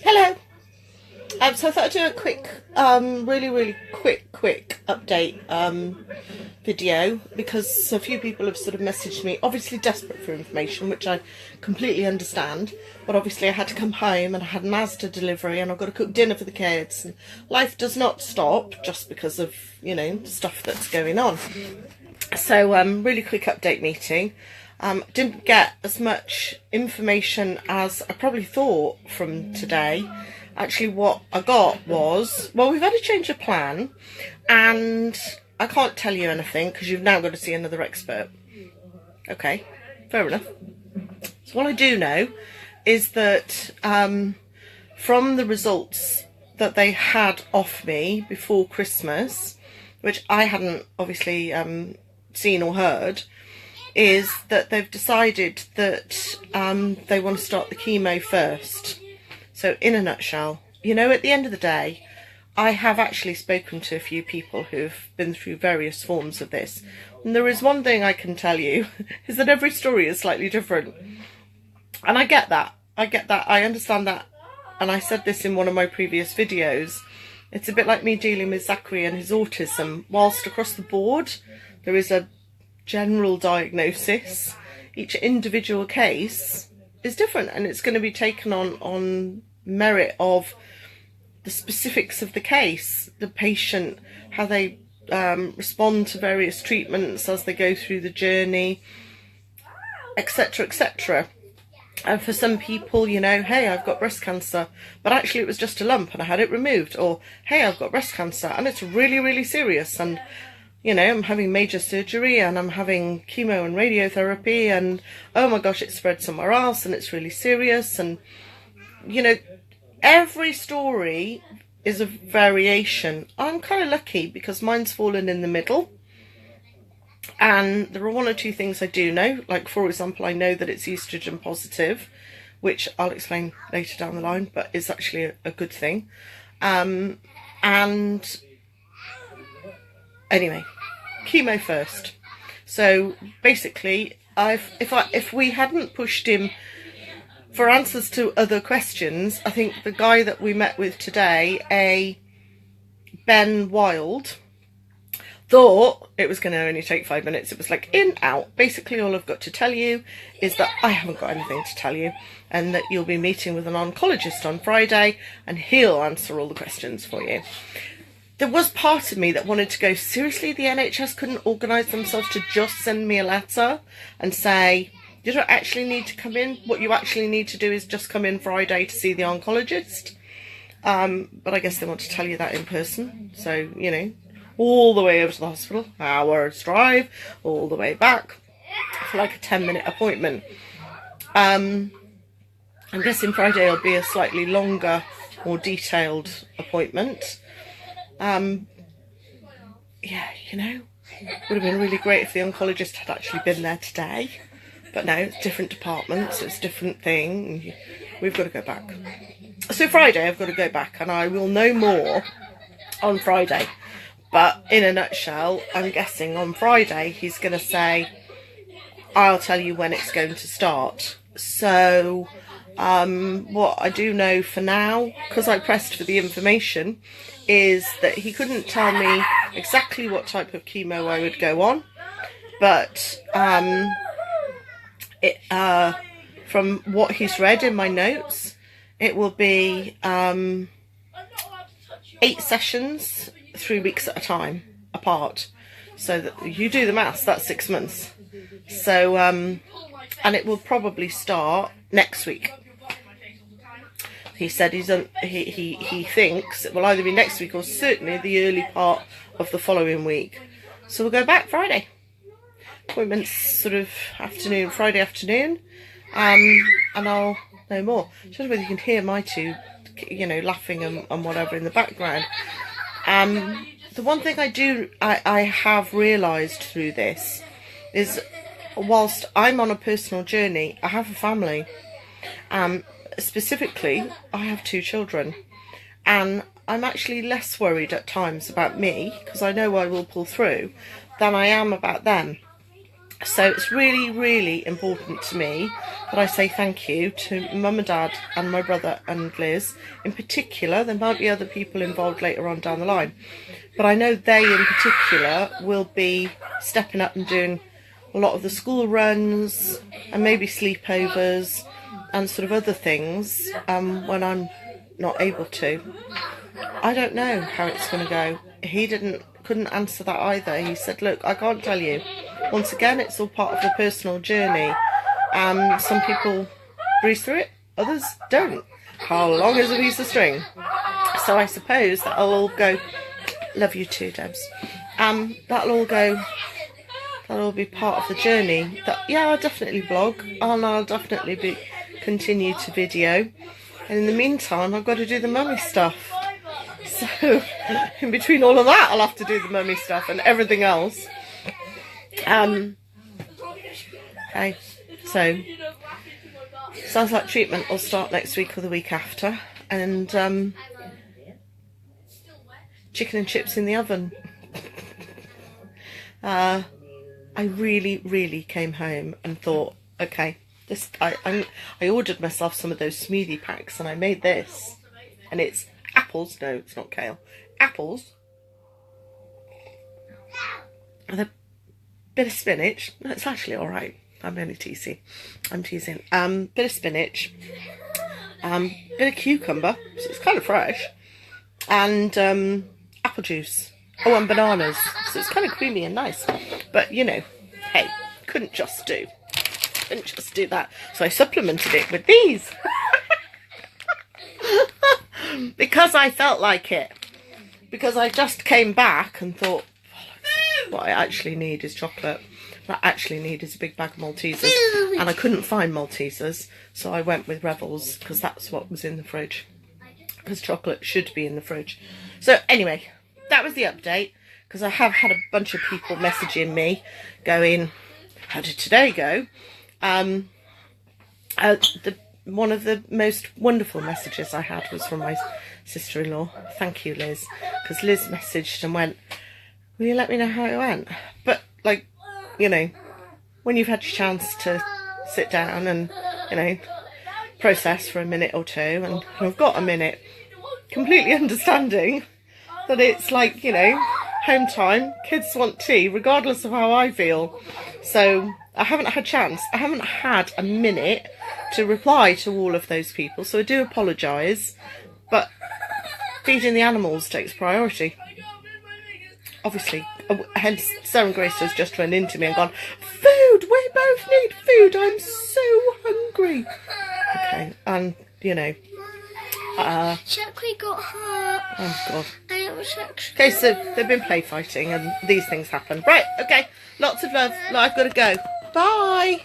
Hello. So I thought I'd do a quick, really quick update video, because a few people have sort of messaged me, obviously desperate for information, which I completely understand. But obviously I had to come home and I had an Asda delivery and I've got to cook dinner for the kids. And life does not stop just because of, you know, stuff that's going on. So really quick update meeting. Didn't get as much information as I probably thought from today. Actually, what I got was, well, we've had a change of plan, and I can't tell you anything because you've now got to see another expert. Okay, fair enough. So what I do know is that from the results that they had off me before Christmas, which I hadn't obviously seen or heard, is that they've decided that they want to start the chemo first. So in a nutshell, you know, at the end of the day, I have actually spoken to a few people who've been through various forms of this. And there is one thing I can tell you, is that every story is slightly different. And I get that. I understand that. And I said this in one of my previous videos. It's a bit like me dealing with Zachary and his autism. Whilst across the board, there is a general diagnosis, each individual case is different, and it's going to be taken on merit of the specifics of the case, the patient, how they respond to various treatments as they go through the journey, etc, etc. And for some people, you know, hey, I've got breast cancer, but actually it was just a lump and I had it removed. Or, hey, I've got breast cancer and it's really serious, and you know, I'm having major surgery and I'm having chemo and radiotherapy, and oh my gosh, it's spread somewhere else and it's really serious. And, you know, every story is a variation. I'm kind of lucky because mine's fallen in the middle. And there are one or two things I do know. Like, for example, I know that it's estrogen positive, which I'll explain later down the line, but is actually a good thing. And anyway, chemo first. So basically, if we hadn't pushed him for answers to other questions, I think the guy that we met with today, Ben Wild, thought it was going to only take 5 minutes. It was like in, out. Basically, all I've got to tell you is that I haven't got anything to tell you, and that you'll be meeting with an oncologist on Friday and he'll answer all the questions for you. There was part of me that wanted to go, seriously, the NHS couldn't organise themselves to just send me a letter and say, you don't actually need to come in. What you actually need to do is just come in Friday to see the oncologist. But I guess they want to tell you that in person. So, you know, all the way over to the hospital, hour's drive, all the way back for like a 10-minute appointment. I'm guessing Friday will be a slightly longer, more detailed appointment. Yeah, you know, would have been really great if the oncologist had actually been there today, but no, it's different departments, it's a different thing. We've got to go back. So Friday I've got to go back, and I will know more on Friday. But in a nutshell, I'm guessing on Friday he's going to say, I'll tell you when it's going to start. So what I do know for now, because I pressed for the information, is that he couldn't tell me exactly what type of chemo I would go on, but from what he's read in my notes, it will be 8 sessions, 3 weeks at a time apart. So that you do the maths, that's 6 months. So and it will probably start next week. He said he thinks it will either be next week or certainly the early part of the following week. So we'll go back Friday. Appointments sort of afternoon, Friday afternoon, and I'll know more. I don't know whether you can hear my two, you know, laughing and whatever in the background. The one thing I have realised through this is, whilst I'm on a personal journey, I have a family. Specifically, I have 2 children, and I'm actually less worried at times about me, because I know I will pull through, than I am about them. So it's really, really important to me that I say thank you to Mum and Dad and my brother and Liz in particular. There might be other people involved later on down the line, but I know they in particular will be stepping up and doing a lot of the school runs and maybe sleepovers and sort of other things when I'm not able to. I don't know how it's going to go. He couldn't answer that either. He said, look, I can't tell you. Once again, it's all part of the personal journey. Some people breeze through it, others don't. How long is a piece of string? So I suppose that'll all go. Love you too, Debs. That'll all be part of the journey. Yeah, I'll definitely blog, and I'll definitely continue to video. And in the meantime, I've got to do the mummy stuff. So in between all of that, I'll have to do the mummy stuff and everything else. Okay, so sounds like treatment will start next week or the week after, and chicken and chips in the oven. I really, really came home and thought, okay, I ordered myself some of those smoothie packs, and I made this, and it's apples. No, it's not kale. Apples with a bit of spinach. No, it's actually all right. I'm only teasing. I'm teasing. Bit of spinach, bit of cucumber, so it's kind of fresh, and apple juice. Oh, and bananas, so it's kind of creamy and nice. But you know, hey, couldn't just do that. So I supplemented it with these because I felt like it. Because I just came back and thought, what I actually need is chocolate. What I actually need is a big bag of Maltesers. And I couldn't find Maltesers, so I went with Rebels, because that's what was in the fridge. Because chocolate should be in the fridge. So anyway, that was the update, because I have had a bunch of people messaging me going, how did today go? One of the most wonderful messages I had was from my sister-in-law. Thank you, Liz. Because Liz messaged and went, will you let me know how it went? But, like, you know, when you've had your chance to sit down and, you know, process for a minute or two, and I've got a minute, completely understanding that it's like, you know, home time, kids want tea, regardless of how I feel. So I haven't had a minute to reply to all of those people, so I do apologise, but feeding the animals takes priority. Obviously, hence Sarah and Grace has just run into me and gone, food, we both need food, I'm so hungry. Okay, and, you know, Shakri got hurt. Oh, God. And it was actually... Okay, so they've been play fighting and these things happen. Right, okay, lots of love. I've got to go. Bye.